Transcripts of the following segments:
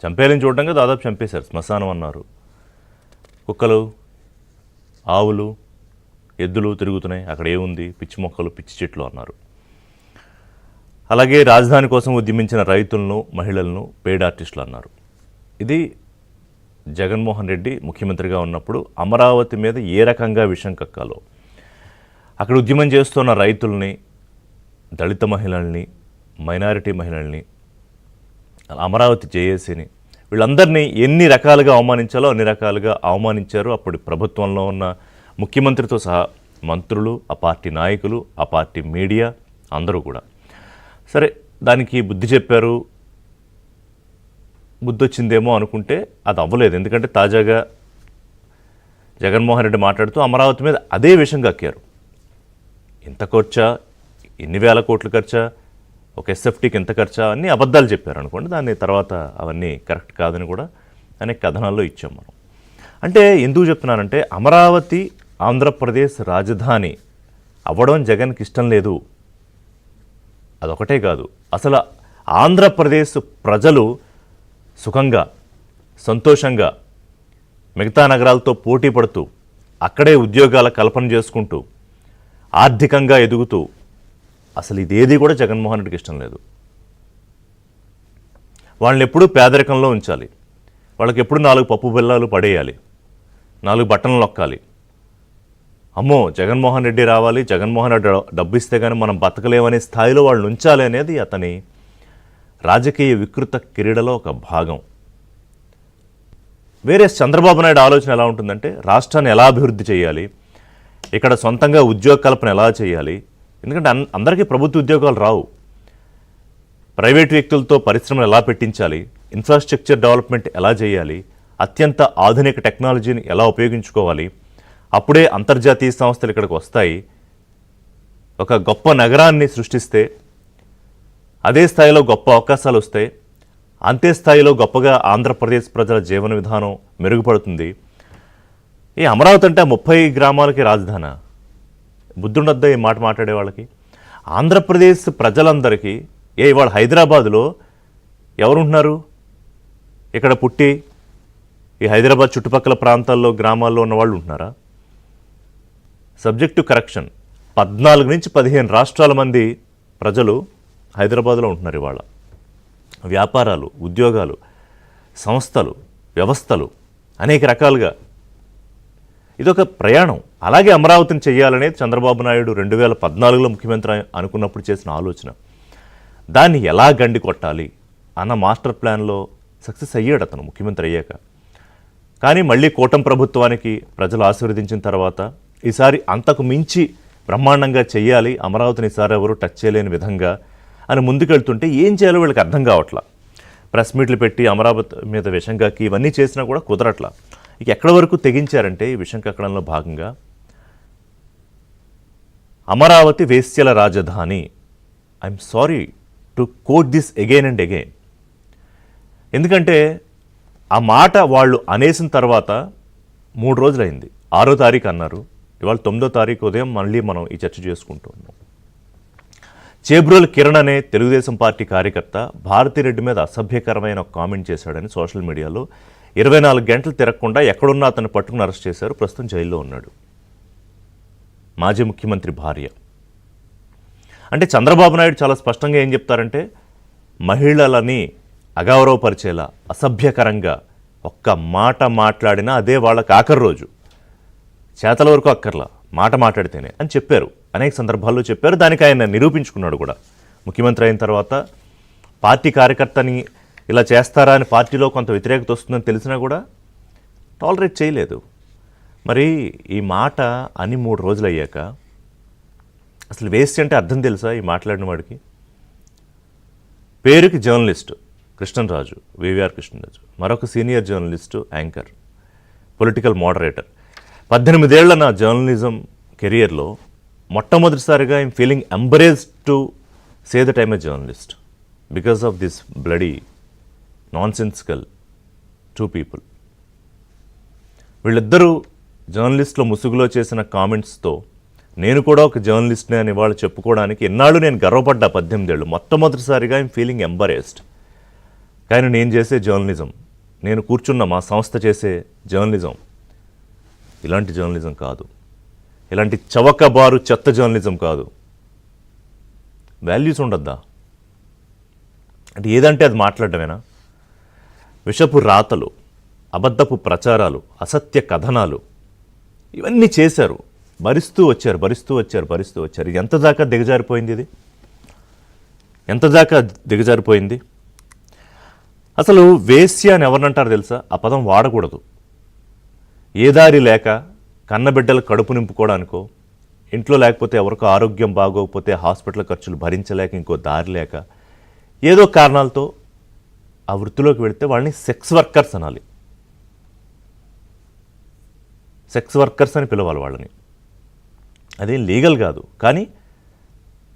చంపేయాలని చూడడంగా దాదాపు చంపేశారు, శ్మశానం అన్నారు. కుక్కలు, ఆవులు, ఎద్దులు తిరుగుతున్నాయి, అక్కడ ఏముంది, పిచ్చి మొక్కలు, పిచ్చి చెట్లు అన్నారు. అలాగే రాజధాని కోసం ఉద్యమించిన రైతులను, మహిళలను పెయిడ్ ఆర్టిస్టులు అన్నారు. ఇది జగన్మోహన్ రెడ్డి ముఖ్యమంత్రిగా ఉన్నప్పుడు అమరావతి మీద ఏ రకంగా విషం కక్కాలో, అక్కడ ఉద్యమం చేస్తున్న రైతుల్ని, దళిత మహిళల్ని, మైనారిటీ మహిళల్ని, అమరావతి జేఏసీని, వీళ్ళందరినీ ఎన్ని రకాలుగా అవమానించాలో అన్ని రకాలుగా అవమానించారు. అప్పుడు ప్రభుత్వంలో ఉన్న ముఖ్యమంత్రితో సహా మంత్రులు, ఆ పార్టీ నాయకులు, ఆ పార్టీ మీడియా అందరూ కూడా. సరే, దానికి బుద్ధి చెప్పారు, బుద్ధి వచ్చిందేమో అనుకుంటే అది అవ్వలేదు. ఎందుకంటే తాజాగా జగన్మోహన్ రెడ్డి మాట్లాడుతూ అమరావతి మీద అదే విషయం కక్కారు. ఎంత ఖర్చా, ఎన్ని వేల కోట్లు ఖర్చా, ఒక ఎస్ఎఫ్టీకి ఎంత ఖర్చా, అన్నీ అబద్ధాలు చెప్పారు అనుకోండి. దాని తర్వాత అవన్నీ కరెక్ట్ కాదని కూడా అనేక కథనాల్లో ఇచ్చాం మనం. అంటే ఎందుకు చెప్తున్నానంటే, అమరావతి ఆంధ్రప్రదేశ్ రాజధాని అవ్వడం జగన్కి ఇష్టం లేదు. అదొకటే కాదు, అసలు ఆంధ్రప్రదేశ్ ప్రజలు సుఖంగా, సంతోషంగా మిగతా నగరాలతో పోటీ పడుతూ, అక్కడే ఉద్యోగాల కల్పన చేసుకుంటూ, ఆర్థికంగా ఎదుగుతూ, అసలు ఇదేది కూడా జగన్మోహన్ రెడ్డికి ఇష్టం లేదు. వాళ్ళని ఎప్పుడూ పేదరికంలో ఉంచాలి, వాళ్ళకి ఎప్పుడు 4 పప్పు బెల్లాలు పడేయాలి, 4 బట్టలు నొక్కాలి. అమ్మో జగన్మోహన్ రెడ్డి రావాలి, జగన్మోహన్ రెడ్డి డబ్బు ఇస్తే కానీ మనం బతకలేమనే స్థాయిలో వాళ్ళు ఉంచాలి అనేది అతని రాజకీయ వికృత క్రీడలో ఒక భాగం. వేరే చంద్రబాబు నాయుడు ఆలోచన ఎలా ఉంటుందంటే, రాష్ట్రాన్ని ఎలా అభివృద్ధి చేయాలి, ఇక్కడ సొంతంగా ఉద్యోగ కల్పన ఎలా చేయాలి. ఎందుకంటే అందరికీ ప్రభుత్వ ఉద్యోగాలు రావు. ప్రైవేట్ వ్యక్తులతో పరిశ్రమలు ఎలా పెట్టించాలి, ఇన్ఫ్రాస్ట్రక్చర్ డెవలప్మెంట్ ఎలా చేయాలి, అత్యంత ఆధునిక టెక్నాలజీని ఎలా ఉపయోగించుకోవాలి, అప్పుడే అంతర్జాతీయ సంస్థలు ఇక్కడికి వస్తాయి. ఒక గొప్ప నగరాన్ని సృష్టిస్తే అదే స్థాయిలో గొప్ప అవకాశాలు వస్తాయి, అంతే స్థాయిలో గొప్పగా ఆంధ్రప్రదేశ్ ప్రజల జీవన విధానం మెరుగుపడుతుంది. ఈ అమరావతి అంటే 30 గ్రామాలకి రాజధాని. బుద్ధుండొద్దా ఈ మాట మాట్లాడే వాళ్ళకి? ఆంధ్రప్రదేశ్ ప్రజలందరికీ ఇవాళ హైదరాబాదులో ఎవరుంటున్నారు? ఇక్కడ పుట్టి ఈ హైదరాబాద్ చుట్టుపక్కల ప్రాంతాల్లో, గ్రామాల్లో ఉన్న వాళ్ళు ఉంటున్నారా? సబ్జెక్ట్ టు కరెక్షన్, 14 నుంచి 15 రాష్ట్రాల మంది ప్రజలు హైదరాబాద్లో ఉంటున్నారు. ఇవాళ వ్యాపారాలు, ఉద్యోగాలు, సంస్థలు, వ్యవస్థలు అనేక రకాలుగా ఇదొక ప్రయాణం. అలాగే అమరావతిని చేయాలనేది చంద్రబాబు నాయుడు 2014లో ముఖ్యమంత్రి అనుకున్నప్పుడు చేసిన ఆలోచన. దాన్ని ఎలా గండి కొట్టాలి అన్న మాస్టర్ ప్లాన్లో సక్సెస్ అయ్యాడు అతను ముఖ్యమంత్రి అయ్యాక. కానీ మళ్ళీ కూటమి ప్రభుత్వానికి ప్రజలు ఆశీర్వదించిన తర్వాత ఈసారి అంతకు మించి బ్రహ్మాండంగా చెయ్యాలి, అమరావతిని ఈసారి ఎవరు టచ్ చేయలేని విధంగా అని ముందుకెళ్తుంటే ఏం చేయాలో వీళ్ళకి అర్థం కావట్లా. ప్రెస్ మీట్లు పెట్టి అమరావతి మీద విషం కక్కి ఇవన్నీ చేసినా కూడా కుదరట్లా. ఇక ఎక్కడి వరకు తెగించారంటే ఈ విషం కక్కడంలో భాగంగా అమరావతి వేశ్యల రాజధాని. I'm sorry to quote this again and again. ఎందుకంటే ఆ మాట వాళ్ళు అనేసిన తర్వాత 3 రోజులైంది. 6వ తారీఖు అన్నారు, ఇవాళ 9వ తారీఖు ఉదయం మళ్ళీ మనం ఈ చర్చ చేసుకుంటున్నాం. చేబ్రోలు కిరణ్ అనే తెలుగుదేశం పార్టీ కార్యకర్త భారతిరెడ్డి మీద అసభ్యకరమైన ఒక కామెంట్ చేశాడని సోషల్ మీడియాలో 24 గంటలు తిరగకుండా ఎక్కడున్నా అతన్ని పట్టుకుని అరెస్ట్ చేశారు. ప్రస్తుతం జైల్లో ఉన్నాడు. మాజీ ముఖ్యమంత్రి భార్య. అంటే చంద్రబాబు నాయుడు చాలా స్పష్టంగా ఏం చెప్తారంటే, మహిళలని అగౌరవపరిచేలా, అసభ్యకరంగా ఒక్క మాట మాట్లాడినా అదే వాళ్ళకి ఆఖరి రోజు, చేతల వరకు అక్కర్లా, మాట మాట్లాడితేనే అని చెప్పారు. అనేక సందర్భాల్లో చెప్పారు. దానికి ఆయన నిరూపించుకున్నాడు కూడా. ముఖ్యమంత్రి అయిన తర్వాత పార్టీ కార్యకర్తని ఇలా చేస్తారా అని పార్టీలో కొంత వ్యతిరేకత వస్తుందని తెలిసినా కూడా టాలరేట్ చేయలేదు. మరి ఈ మాట అని 3 రోజులు అయ్యాక అసలు వేస్ట్ అంటే అర్థం తెలుసా ఈ మాట్లాడిన వాడికి? పేరుకి జర్నలిస్టు కృష్ణరాజు, వివిఆర్ కృష్ణరాజు, మరొక senior journalist, anchor, political moderator. 18 ఏళ్ల నా జర్నలిజం కెరియర్లో మొట్టమొదటిసారిగా I'm feeling embarrassed to say that I'm a journalist because of this bloody nonsensical 2 people. వీళ్ళిద్దరూ జర్నలిస్టుల ముసుగులో చేసిన కామెంట్స్తో నేను కూడా ఒక జర్నలిస్ట్నే అని వాళ్ళు చెప్పుకోవడానికి ఎన్నాళ్ళు నేను గర్వపడ్డా. 18 ఏళ్ళు మొట్టమొదటిసారిగా ఐఎమ్ ఫీలింగ్ ఎంబరేస్డ్. కానీ నేను చేసే జర్నలిజం, నేను కూర్చున్న మా సంస్థ చేసే జర్నలిజం ఇలాంటి జర్నలిజం కాదు, ఇలాంటి చవకబారు చెత్త జర్నలిజం కాదు. వాల్యూస్ ఉండద్దా? అంటే ఏదంటే అది మాట్లాడటమేనా? విషపు రాతలు, అబద్ధపు ప్రచారాలు, అసత్య కథనాలు ఇవన్నీ చేశారు, భరిస్తూ వచ్చారు. ఇది ఎంత దాకా దిగజారిపోయింది? ఎంత దాకా దిగజారిపోయింది? అసలు వేశ్య అని ఎవరినంటారు తెలుసా? ఆ పదం వాడకూడదు. ఏ దారి లేక కన్నబిడ్డలు కడుపు నింపుకోవడానికో, ఇంట్లో లేకపోతే ఎవరికో ఆరోగ్యం బాగోకపోతే హాస్పిటల్ ఖర్చులు భరించలేక ఇంకో దారి లేక ఏదో కారణాలతో ఆ వృత్తిలోకి వెళితే వాళ్ళని సెక్స్ వర్కర్స్ అనాలి. సెక్స్ వర్కర్స్ అని పిలవాలి వాళ్ళని. అదేం లీగల్ కాదు, కానీ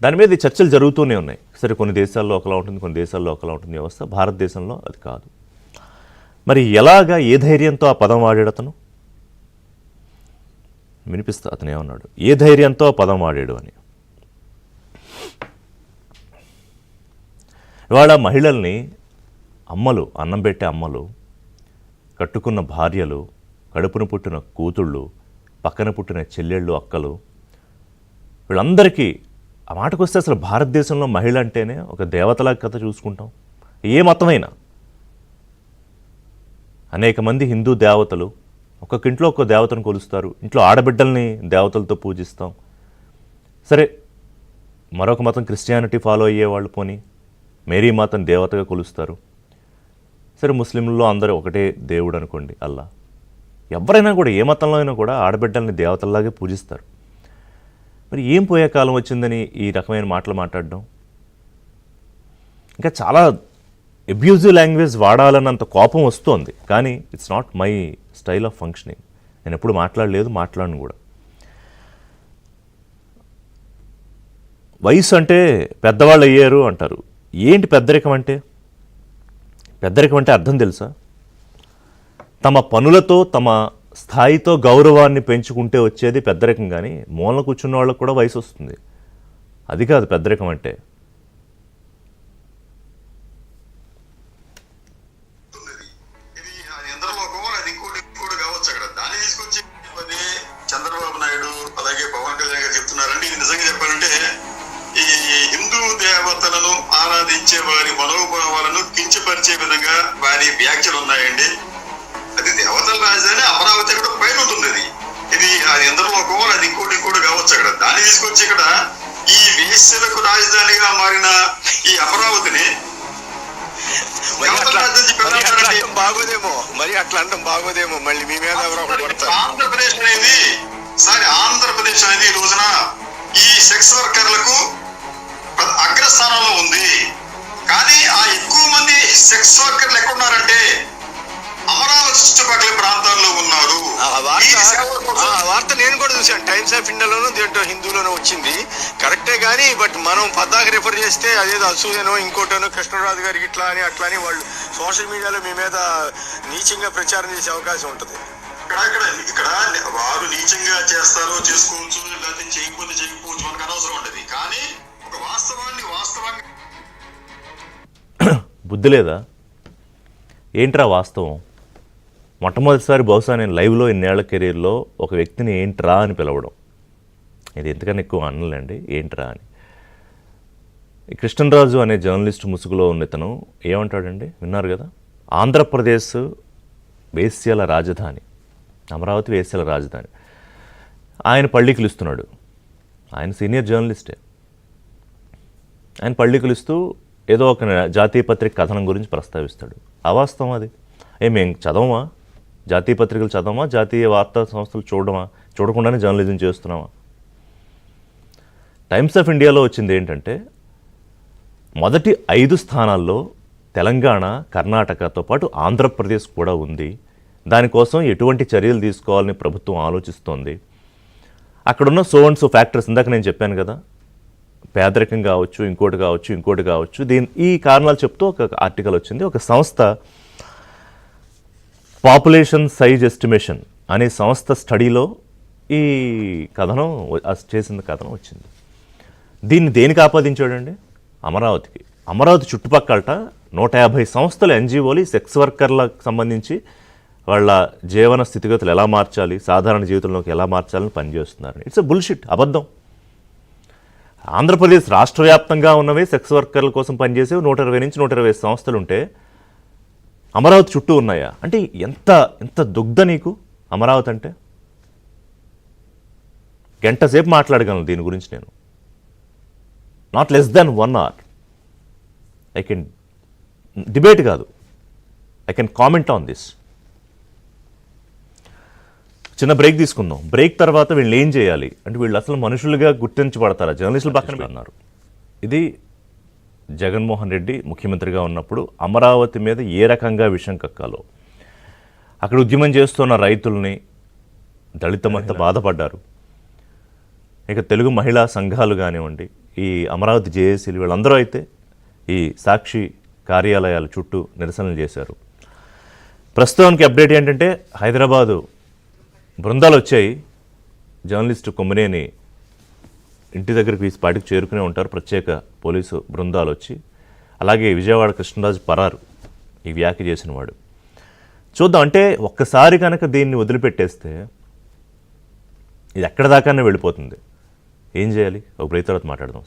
దాని మీద చర్చలు జరుగుతూనే ఉన్నాయి. సరే, కొన్ని దేశాల్లో ఒకలా ఉంటుంది, కొన్ని దేశాల్లో ఒకలా ఉంటుంది వ్యవస్థ. భారతదేశంలో అది కాదు. మరి ఎలాగా, ఏ ధైర్యంతో ఆ పదం వాడాడు అతను? వినిపిస్తా అతను ఏమన్నాడు, ఏ ధైర్యంతో ఆ పదం వాడాడు అని. ఇవాళ మహిళల్ని అమ్మలు, అన్నం పెట్టే అమ్మలు, కట్టుకున్న భార్యలు, కడుపున పుట్టిన కూతుళ్ళు, పక్కన పుట్టిన చెల్లెళ్ళు, అక్కలు, వీళ్ళందరికీ ఆ మాటకు వస్తే అసలు భారతదేశంలో మహిళ అంటేనే ఒక దేవతలా కథ చూసుకుంటాం. ఏ మతమైనా అనేక మంది హిందూ దేవతలు, ఒక్కొక్క ఇంట్లో ఒక్కొక్క దేవతను కొలుస్తారు. ఇంట్లో ఆడబిడ్డల్ని దేవతలతో పూజిస్తాం. సరే, మరొక మతం క్రిస్టియానిటీ ఫాలో అయ్యేవాళ్ళు పోని మేరీ మాతను దేవతగా కొలుస్తారు. సరే, ముస్లింల్లో అందరూ ఒకటే దేవుడు అనుకోండి, అల్లా. ఎవరైనా కూడా, ఏ మతంలో అయినా కూడా ఆడబిడ్డల్ని దేవతల్లాగే పూజిస్తారు. మరి ఏం పోయే కాలం వచ్చిందని ఈ రకమైన మాటలు మాట్లాడడం? ఇంకా చాలా అబ్యూజివ్ లాంగ్వేజ్ వాడాలన్నంత కోపం వస్తోంది, కానీ it's not my style of functioning. నేను ఎప్పుడు మాట్లాడలేదు, మాట్లాడను కూడా. వయసు అంటే పెద్దవాళ్ళు అయ్యారు అంటారు. ఏంటి పెద్దరికం అంటే? పెద్దరికం అంటే అర్థం తెలుసా? తమ పనులతో, తమ స్థాయితో గౌరవాన్ని పెంచుకుంటే వచ్చేది పెద్దరికం. కానీ మూలన కూర్చున్న వాళ్ళకు కూడా వయసు వస్తుంది. అది కాదు పెద్దరికం అంటే. చంద్రబాబు నాయుడు అలాగే పవన్ కళ్యాణ్ గారు చెప్తున్నారండి, ఇది నిజంగా చెప్పాలంటే ఈ హిందూ దేవతలను ఆరాధించే వారి మనోభావాలను కించపరిచే విధంగా వారి వ్యాఖ్యలు ఉన్నాయండి. అది దేవతల రాజధాని అమరావతి కూడా పైన ఉంటుంది. అది ఎందరో ఒక అది ఇంకోటి కావచ్చు. అక్కడ దాన్ని తీసుకొచ్చి ఇక్కడ ఈ వేశ్యలకు రాజధానిగా మారిన ఈ అమరావతిని బాగోదేమో, మరి అట్లా అంటాం బాగోదేమో. మళ్ళీ మీ మీద ఆంధ్రప్రదేశ్ అనేది ఈ రోజున ఈ సెక్స్ వర్కర్లకు అగ్రస్థానంలో ఉంది. కానీ ఆ ఎక్కువ మంది సెక్స్ వర్కర్లు ఎక్కడున్నారంటే అమరావతి చుట్టుపక్కల ప్రాంతాల్లో ఉన్నారు. వార్త నేను కూడా చూసాను, టైమ్స్ ఆఫ్ ఇండియాలోనూ దీంట్లో హిందూలోనూ వచ్చింది. కరెక్టే, కానీ బట్ మనం పద్దాకి రిఫర్ చేస్తే అదేదో అసూయనో ఇంకోటనో కృష్ణరాజు గారికి ఇట్లా అని అట్లా అని వాళ్ళు సోషల్ మీడియాలో మీ మీద నీచంగా ప్రచారం చేసే అవకాశం ఉంటుంది. ఇక్కడ వారు నీచంగా చేస్తారో చేసుకోవచ్చు, లేకపోతే చేయకపోవచ్చు, మనకు అనవసరం ఉంటుంది. కానీ ఒక వాస్తవంగా బుద్ధి లేదా? ఏంట్రా వాస్తవం? మొట్టమొదటిసారి బహుశా నేను లైవ్లో ఇన్నేళ్ల కెరీర్లో ఒక వ్యక్తిని ఏంట్రా అని పిలవడం, ఇది ఎంతకన్నా ఎక్కువ అనలేండి. ఏంట్రా అని. కృష్ణరాజు అనే జర్నలిస్ట్ ముసుగులో ఉన్న ఇతను ఏమంటాడండి, విన్నారు కదా? ఆంధ్రప్రదేశ్ వేశ్యల రాజధాని, అమరావతి వేశ్యల రాజధాని. ఆయన పళ్ళికలు ఇస్తున్నాడు. ఆయన సీనియర్ జర్నలిస్టే. ఆయన పళ్ళికలు ఇస్తూ ఏదో ఒక జాతీయ పత్రిక కథనం గురించి ప్రస్తావిస్తాడు. అవాస్తవం అది. మేము చదవమా? జాతీయ పత్రికలు చదవమా? జాతీయ వార్తా సంస్థలు చూడకుండానే జర్నలిజం చేస్తున్నామా? టైమ్స్ ఆఫ్ ఇండియాలో వచ్చింది ఏంటంటే, మొదటి 5 స్థానాల్లో తెలంగాణ, కర్ణాటకతో పాటు ఆంధ్రప్రదేశ్ కూడా ఉంది. దానికోసం ఎటువంటి చర్యలు తీసుకోవాలని ప్రభుత్వం ఆలోచిస్తోంది. అక్కడున్న సో అండ్ సో ఫ్యాక్టర్స్ ఇందాక నేను చెప్పాను కదా, పేదరికం కావచ్చు, ఇంకోటి కావచ్చు. ఈ కారణాలు చెప్తూ ఒక ఆర్టికల్ వచ్చింది. ఒక సంస్థ పాపులేషన్ సైజ్ ఎస్టిమేషన్ అనే సంస్థ స్టడీలో ఈ కథనం చేసిన కథనం వచ్చింది. దీన్ని దేనికి ఆపాదించాడండి? అమరావతికి. అమరావతి చుట్టుపక్కలట 150 సంస్థలు ఎన్జిఓలు సెక్స్ వర్కర్లకు సంబంధించి వాళ్ళ జీవన స్థితిగతులు ఎలా మార్చాలి, సాధారణ జీవితంలోకి ఎలా మార్చాలని పనిచేస్తున్నారు. ఇట్స్ ఎ బుల్షిట్, అబద్ధం. ఆంధ్రప్రదేశ్ రాష్ట్ర వ్యాప్తంగా ఉన్నవే సెక్స్ వర్కర్ల కోసం పనిచేసేవి 120 నుంచి 125 సంస్థలు ఉంటే అమరావతి చుట్టూ ఉన్నాయా? అంటే ఎంత దుగ్ధ నీకు అమరావతి అంటే. గంట సేపు మాట్లాడగలను దీని గురించి నేను. Not less than 1 hour. I can debate కాదు, I can comment on this. చిన్న బ్రేక్ తీసుకుందాం. బ్రేక్ తర్వాత వీళ్ళు ఏం చేయాలి అంటే, వీళ్ళు అసలు మనుషులుగా గుర్తించబడతారా? జర్నలిస్టులు పక్కన అన్నారు. ఇది జగన్మోహన్ రెడ్డి ముఖ్యమంత్రిగా ఉన్నప్పుడు అమరావతి మీద ఏ రకంగా విషం కక్కాలో, అక్కడ ఉద్యమం చేస్తున్న రైతుల్ని, దళిత మహిళ బాధపడ్డారు. ఇక తెలుగు మహిళా సంఘాలు కానివ్వండి, ఈ అమరావతి జేఏసీలు, వీళ్ళందరూ అయితే ఈ సాక్షి కార్యాలయాల చుట్టూ నిరసనలు చేశారు. ప్రస్తుతానికి అప్డేట్ ఏంటంటే, హైదరాబాదు బృందాలు వచ్చాయి. జర్నలిస్టు కొమ్మినేని ఇంటి దగ్గరికి ఈ పాటికి చేరుకునే ఉంటారు ప్రత్యేక పోలీసు బృందాలు వచ్చి. అలాగే విజయవాడ కృష్ణరాజు పరారు, ఈ వ్యాఖ్య చేసిన వాడు. చూద్దాం, అంటే ఒక్కసారి కనుక దీన్ని వదిలిపెట్టేస్తే ఇది ఎక్కడ దాకానే వెళ్ళిపోతుంది. ఏం చేయాలి? ఒక బ్రేక్ తర్వాత మాట్లాడదాం.